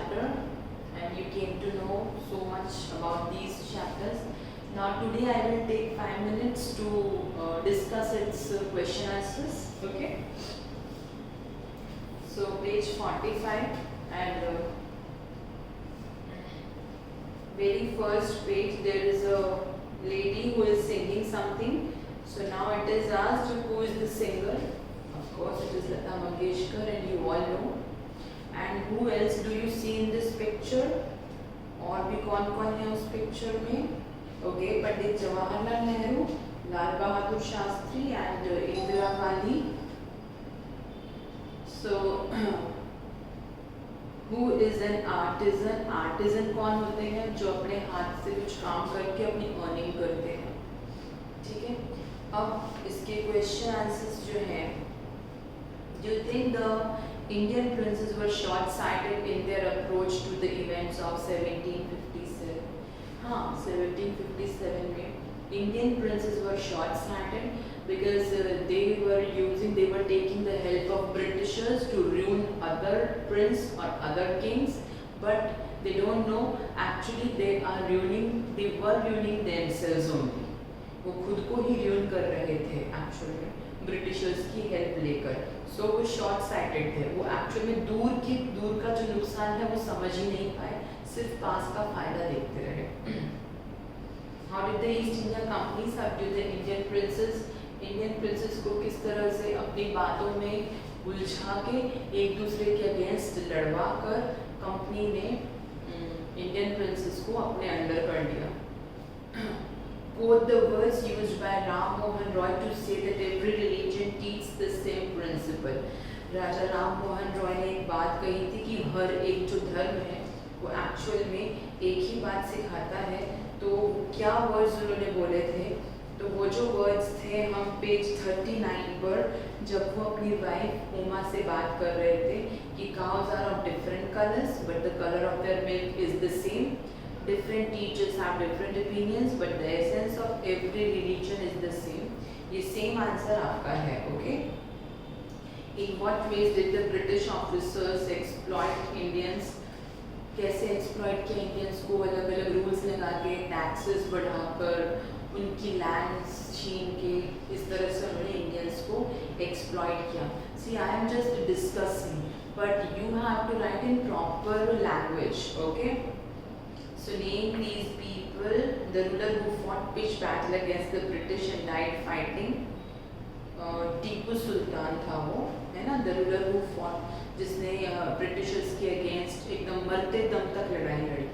chapter and you came to know so much about these chapters. Now today I will take 5 minutes to discuss its question answers. Okay. So page 45 and very first page there is a lady who is singing something. So now it is asked who is the singer. Of course it is Lata Mangeshkar and you all know. And who else do you see in this picture? और भी कौन कौन है उस picture में? Okay, Pandit Jawaharlal Nehru, Lal Bahadur Shastri and Indira Gandhi. So who is an artisan? Artisan कौन होते हैं? जो अपने हाथ से कुछ काम करके अपनी अर्निंग करते हैं. ठीक है. अब इसके क्वेश्चन आंसर्स जो हैं, do you think the Indian princes were short-sighted in their approach to the events of 1757? हाँ, 1757 में Indian princes were short-sighted because they were taking the help of Britishers to ruin other prince or other kings, but they don't know actually they were ruining themselves only. वो खुद को ही ruin कर रहे थे actually Britishers की help लेकर. सो वो short sighted थे. वो एक्चुअल में दूर का जो नुकसान है वो समझ ही नहीं पाए, सिर्फ पास का फायदा देखते रहे. How did the east India company subdue the Indian princess को किस तरह से अपनी बातों में उलझा के एक दूसरे के अगेंस्ट लड़वा कर कंपनी ने इंडियन प्रिंसेस को अपने अंडर कर लिया. Quote the words used by Ram Mohan Roy to say that every religion teaches the same principle. राजा राम मोहन रॉय ने एक बात कही थी कि हर एक जो धर्म है वो एक्चुअल में एक ही बात सिखाता है. तो क्या वर्ड्स उन्होंने बोले थे? तो वो जो वर्ड्स थे हम पेज 39 पर जब वो अपनी वाइफ उमा से बात कर रहे थे कि cows are of different colors but the color of their milk is the same. Different teachers have different opinions, but the essence of every religion is the same. ये same answer आपका है, okay? In what ways did the British officers exploit Indians? कैसे exploit किया Indians को? अलग-अलग rules लगा के, taxes बढ़ाकर, उनकी lands छीन के, इस तरह से उन्होंने Indians को exploit किया. See, I am just discussing, but you have to write in proper language, okay? So name these people. The ruler who fought pitched battle against the British and died fighting. Tipu Sultan था वो, है ना. The ruler who fought, जिसने Britishers के against एकदम मरते दम तक लड़ाई लड़ी.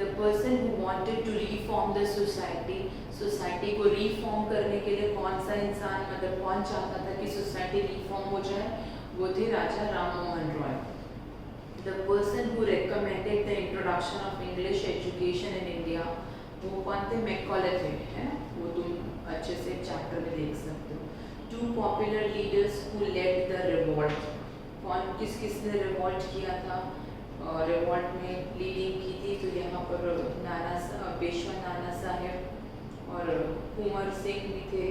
The person who wanted to reform the society, society को रिफॉर्म करने के लिए कौन सा इंसान, मतलब कौन चाहता था कि सोसाइटी रिफॉर्म हो जाए? वो थे राजा Ram Mohan Roy. The person who recommended the introduction of English education in India, वो कौन थे? मैकॉले थे, है ना. वो तुम अच्छे से चैप्टर में देख सकते हो. Two popular leaders who led the revolt. कौन किसने रिवॉल्ट किया था? रिवॉल्ट में लीडिंग की थी तो यहाँ पर पेशवा नाना साहेब और कुंवर सिंह भी थे.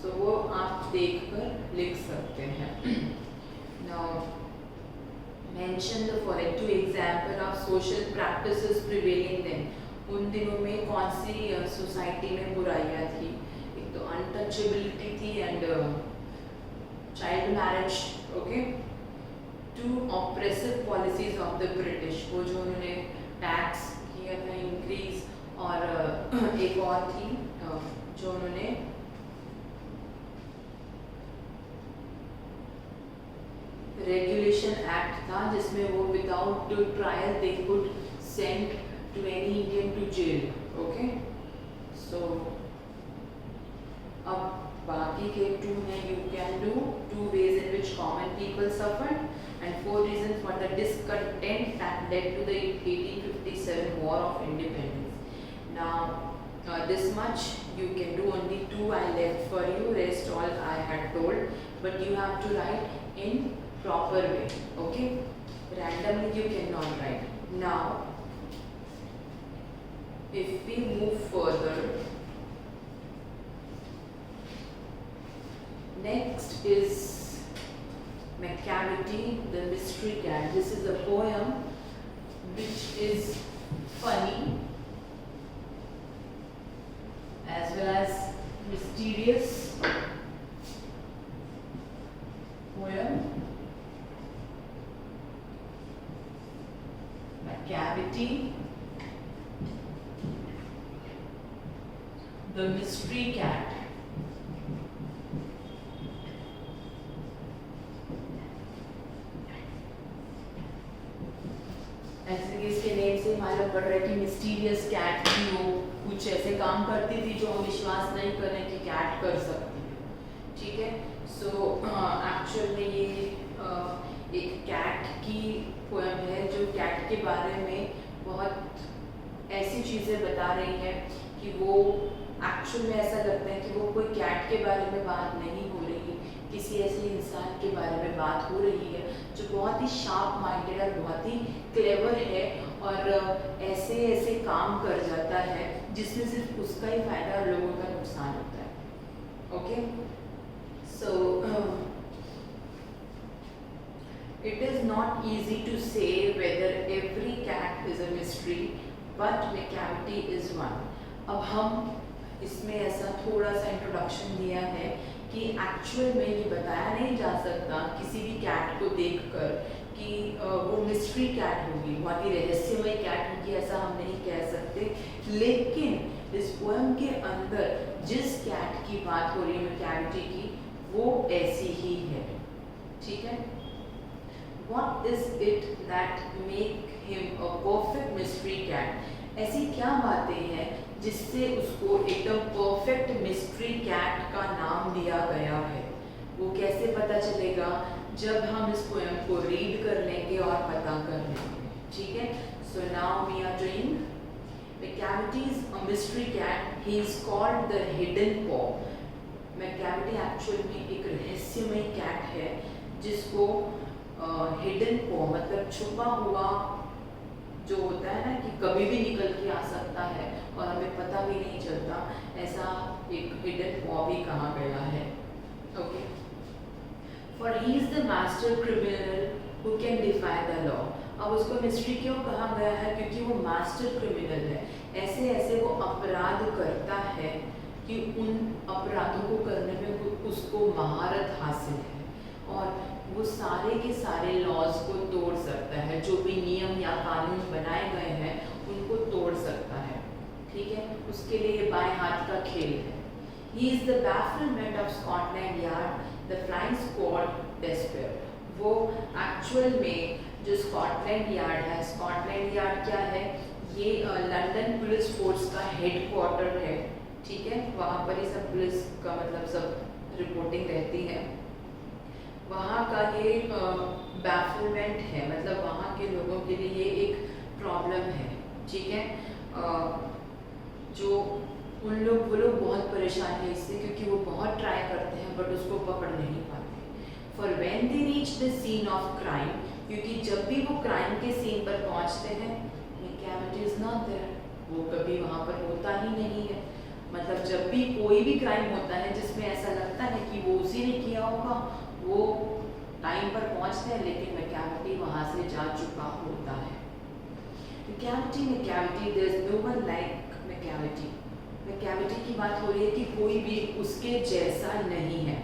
सो वो आप देखकर लिख सकते हैं. Now mention the following two example of social practices prevailing then. उन दिनों में कौन सी सोसाइटी में बुराइयाँ थी? एक तो अनटचेबिलिटी थी and child marriage. Okay. Two oppressive policies of the British, वो जो उन्होंने टैक्स किया था इंक्रीज, और एक और थी जो उन्होंने रेगुलेशन एक्ट था जिसमें वो without trial they could send to any Indian to jail. Okay. So अब बाकी के टू हैं. You can do two ways in which common people suffered and 4 reasons for the discontent that led to the 1857 war of independence. Now this much you can do, only 2 I left for you, rest all I had told, but you have to write in proper way. Okay. Randomly you cannot write. Now if we move further, next is Macavity, the Mystery Cat. This is a poem funny as well as mysterious poem, Macavity, the mystery cat. ऐसे कि इसके name से मालूम पड़ रहा है कि mysterious cat थी, वो कुछ ऐसे काम करती थी जो हम विश्वास नहीं कर रहे कि कैट कर सकती है। ठीक है, सो एक्चुअल में ये एक कैट की पोएम है जो कैट के बारे में बहुत ऐसी चीज़ें बता रही है कि वो एक्चुअल में ऐसा लगता है कि वो कोई कैट के बारे में बात नहीं हो रही, किसी ऐसे इंसान के बारे में बात हो रही है जो बहुत ही शार्प माइंडेड और बहुत ही क्लेवर है और ऐसे ऐसे काम कर जाता है जिसमें सिर्फ उसका ही फायदा और लोगों का नुकसान होता है। Okay, so it is not easy to say whether every cat is a mystery, but Macavity is one. अब हम इसमें ऐसा थोड़ा सा इंट्रोडक्शन दिया है कि एक्चुअल में ये बताया नहीं जा सकता किसी भी कैट को देखकर कि वो मिस्ट्री कैट होगी, बहुत ही रहस्यमय कैट होगी, ऐसा हम नहीं कह सकते। लेकिन इस पोएम के अंदर जिस कैट की बात हो रही है मैकाविटी की, वो ऐसी ही है। ठीक है, What is it that make him a perfect mystery cat? ऐसी क्या बातें हैं जिससे उसको एकदम परफेक्ट मिस्ट्री कैट का नाम दिया गया है? वो कैसे पता चलेगा? जब हम इस पोएम को रीड कर लेंगे और पता कर लेंगे। ठीक है, so now we are doing Macavity is a mystery cat. He is called the hidden paw. Macavity actual में एक रहस्यमय कैट है जिसको हिडन पॉ मतलब छुपा हुआ जो होता है ना कि कभी भी निकल के आ सकता है और हमें पता भी नहीं चलता, ऐसा एक हिडन पॉ भी कहा गया है। Okay, for he is the master criminal who can defy the law. अब उसको मिस्ट्री क्यों कहा गया है? क्योंकि वो मास्टर क्रिमिनल है, ऐसे ऐसे वो अपराध करता है कि उन अपराधों को करने में उसको महारत हासिल है और वो सारे के सारे लॉज को तोड़ सकता है, जो भी नियम या कानून बनाए गए हैं उनको तोड़ सकता है। ठीक है, उसके लिए ये बाएं हाथ का खेल है। He is the bafflement of Scotland Yard, the flying squad despair. वो एक्चुअल में जो स्कॉटलैंड यार्ड है, स्कॉटलैंड यार्ड क्या है? ये लंदन पुलिस फोर्स का हेडक्वार्टर है। ठीक है, वहाँ पर ही सब पुलिस का मतलब सब रिपोर्टिंग रहती है। वहाँ का ये बैफलमेंट है, मतलब वहाँ के लोगों के लिए ये एक प्रॉब्लम है। ठीक है, जो वो लोग बहुत परेशान है इससे, क्योंकि वो बहुत ट्राई करते हैं बट उसको पकड़ नहीं पाते। For when they reach the scene of crime, क्योंकि जब भी वो क्राइम के सीन पर पहुँचते हैं, मैकाविटी इज नॉट देयर, वो कभी वहाँ पर होता ही नहीं है। मतलब जब भी कोई भी क्राइम होता है जिसमें ऐसा लगता है कि वो उसी ने किया होगा, वो टाइम पर पहुंचते हैं, लेकिन मैकाविटी वहां से जा चुका होता है। Macavity there is no one like Macavity. Macavity की बात हो रही है कि कोई भी उसके जैसा नहीं है।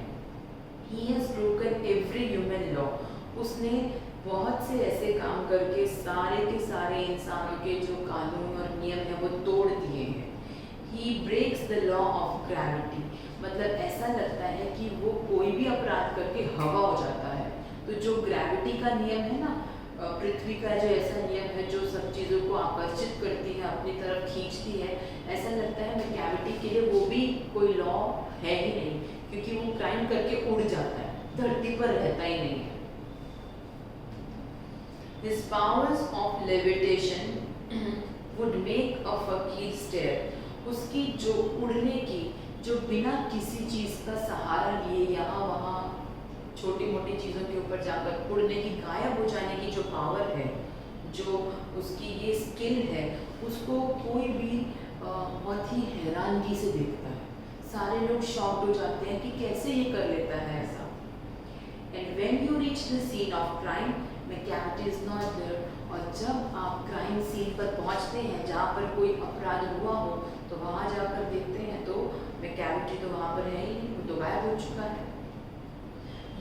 He has broken every human law. उसने बहुत से ऐसे काम करके सारे के सारे इंसानों के जो कानून और नियम हैं वो तोड़ दिए हैं। He breaks the law of gravity, मतलब ऐसा लगता है कि वो कोई भी अपराध करके हवा हो जाता है। तो जो ग्रेविटी का नियम है ना, पृथ्वी का जो ऐसा नियम है जो सब चीज़ों को आकर्षित करती है, अपनी तरफ खींचती है, ऐसा लगता है मैकाविटी के लिए वो भी कोई लॉ है ही नहीं, क्योंकि वो क्राइम करके उड़ जाता है, धरती पर रहता ही नहीं है। His powers of levitation would make a fakir stare. उसकी जो उड़ने की, जो बिना किसी चीज़ का सहारा लिए यहाँ वहाँ छोटी मोटी चीज़ों के ऊपर जाकर उड़ने की, गायब हो जाने की जो पावर है, जो उसकी ये स्किल है, उसको कोई भी बहुत ही हैरानगी से देखता है। सारे लोग शॉक्ड हो जाते हैं कि कैसे ये कर लेता है ऐसा। And when you reach the scene of crime, Macavity is not there. और जब आप क्राइम सीन सीन पर पहुंचते हैं जहाँ पर कोई अपराध हुआ हो, तो वहाँ जाकर देखते हैं तो मैकेविटी तो वहाँ पर है ही नहीं, वो तो गायब हो चुका है।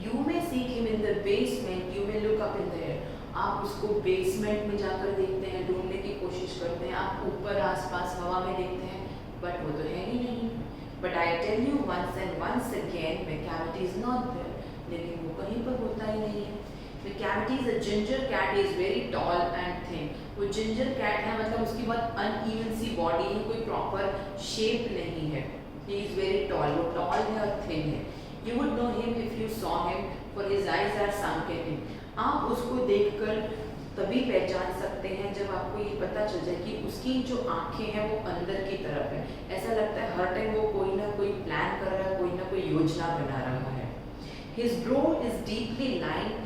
You may seek him in the basement, you may look up in the air. आप उसको बेसमेंट में जाकर देखते हैं, ढूंढने की कोशिश करते हैं, आप ऊपर आसपास हवा में देखते हैं, बट वो तो है ही नहीं। But I tell you once and once again, McCavity is not there. लेकिन वो कहीं पर होता ही नहीं है। McCavity is a ginger cat, is very tall and thin. वो ginger cat है, मतलब उसकी बहुत uneven सी बॉडी है, कोई प्रॉपर शेप नहीं है। He is very tall, वो tall है और thin है। You would know him if you saw him, for his eyes are sunken in. आप उसको देखकर तभी पहचान सकते हैं जब आपको ये पता चल जाए कि उसकी जो आंखें हैं वो अंदर की तरफ है। ऐसा लगता है हर टाइम वो कोई ना कोई प्लान कर रहा है, कोई ना कोई योजना बना रहा है। His brow is deeply lined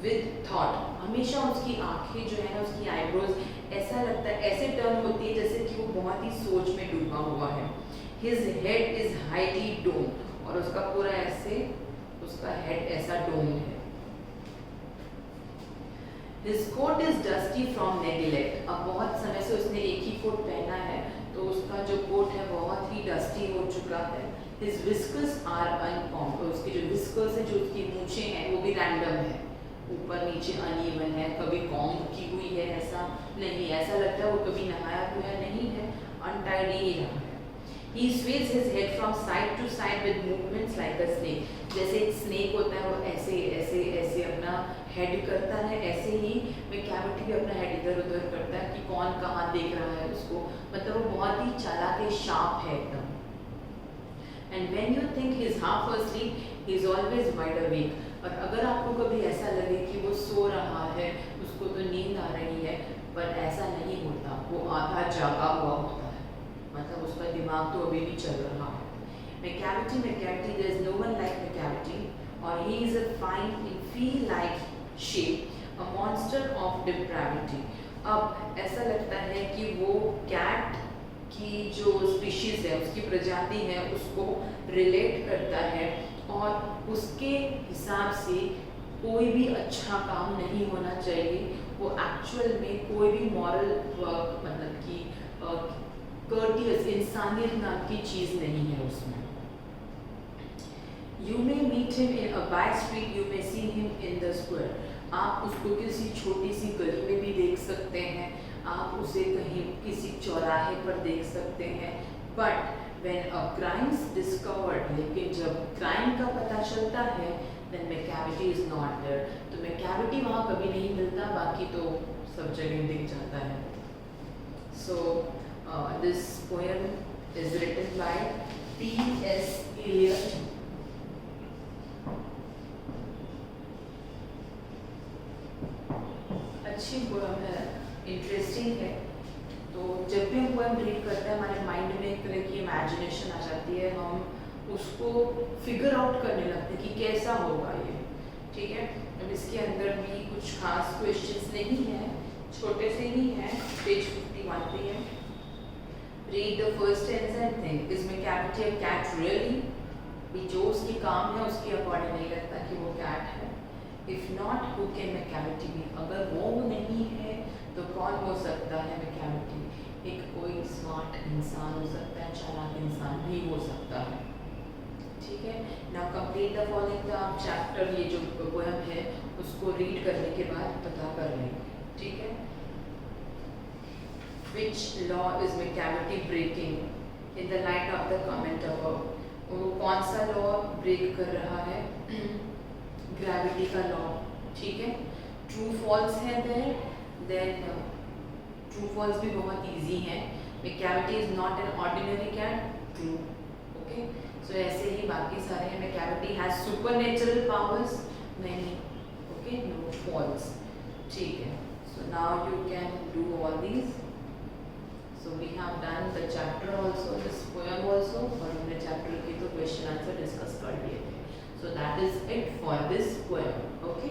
with thought. हमेशा उसकी आंखें जो है ना, उसकी आईब्रोज ऐसा लगता है, ऐसे टर्न होती है जैसे कि वो बहुत ही सोच में डूबा हुआ है। His head is highly domed. और उसका पूरा ऐसे, उसका हेड ऐसा डोम्ड है। His coat is dusty from neglect. अब बहुत समय से उसने एक ही कोट पहना है, तो उसका जो कोट है बहुत ही डस्टी हो चुका है। His whiskers are uncombed. उसके जो whiskers है, जो उसकी मूछें हैं, वो भी रैंडम है, ऊपर नीचे अनइवन है, कभी कॉम्ब की हुई है ऐसा नहीं, ऐसा लगता है वो कभी नहाया हुआ नहीं है, अनटाइडी ही रहा है। He sways his head from side to side with movements like a snake. जैसे एक स्नेक होता है, वो ऐसे ऐसे ऐसे अपना हेड करता है, ऐसे ही मैकेविटी भी अपना हेड इधर उधर करता है कि कौन कहाँ देख रहा है उसको, मतलब वो बहुत ही चालाक है, शार्प है एकदम। And when you think he's half asleep, he's always wide awake. और अगर आपको कभी ऐसा लगे कि वो सो रहा है, उसको तो नींद आ रही है, पर ऐसा नहीं होता, वो आधा जागा हुआ होता है, मतलब उसका दिमाग तो अभी भी चल रहा है। McCavity, there is no one like McCavity, और he is a fine in flea-like shape, a monster of depravity. अब ऐसा लगता है कि वो कैट की जो स्पीशीज है, उसकी प्रजाति है, उसको रिलेट करता है, और उसके हिसाब से कोई भी अच्छा काम नहीं होना चाहिए। वो एक्चुअल में कोई भी मॉरल वर्क, मतलब कि कर्टियस, इंसानियत नाम की चीज़ नहीं है उसमें। You may meet him in a by street, you may see him in the square. आप उसको किसी छोटी सी गली में भी देख सकते हैं, आप उसे कहीं किसी चौराहे पर देख सकते हैं। But when a crime is discovered, लेकिन जब क्राइम का पता चलता है, then McCavity is not there. तो McCavity वहाँ कभी नहीं मिलता, बाकी तो सब जगह दिख जाता है। So this poem is written by T.S. Eliot. अच्छी पोएम है, इंटरेस्टिंग है। तो जब भी हम पोएम रीड करते हैं, हमारे माइंड में एक तरह की इमेजिनेशन आ जाती है, हम उसको फिगर आउट करने लगते हैं कि कैसा होगा ये, ठीक है। अब इसके अंदर भी कुछ खास क्वेश्चंस नहीं हैं, छोटे से ही हैं, पेज 51 पे है। Read the first stanza and think, is McCavity a cat really? जो उसकी काम है उसके अकॉर्डिंग नहीं लगता कि वो कैट है। If not, who can McCavity be? अगर वो नहीं है तो कौन हो सकता है McCavity? एक कोई स्मार्ट इंसान हो सकता है, चालाक इंसान भी हो सकता है, ठीक है। Now complete the following the chapter, ये जो पोएम है उसको रीड करने के बाद पता कर लें, ठीक है। Which law is McCavity breaking in the light of the comment above? वो कौन सा लॉ ब्रेक कर रहा है? ग्रेविटी का लॉ, ठीक है। ट्रू फॉल्स है देन ट्रू फॉल्स भी बहुत इजी है। McCavity is not an ordinary cat, true, okay। So ऐसे ही बाकी सारे हैं। McCavity has supernatural powers, नहीं, okay, no, false, ठीक है। So now you can do all these. So we have done the chapter also, this poem also, और हमने chapter की तो question answer discuss कर लिए थे। So that is it for this poem, okay।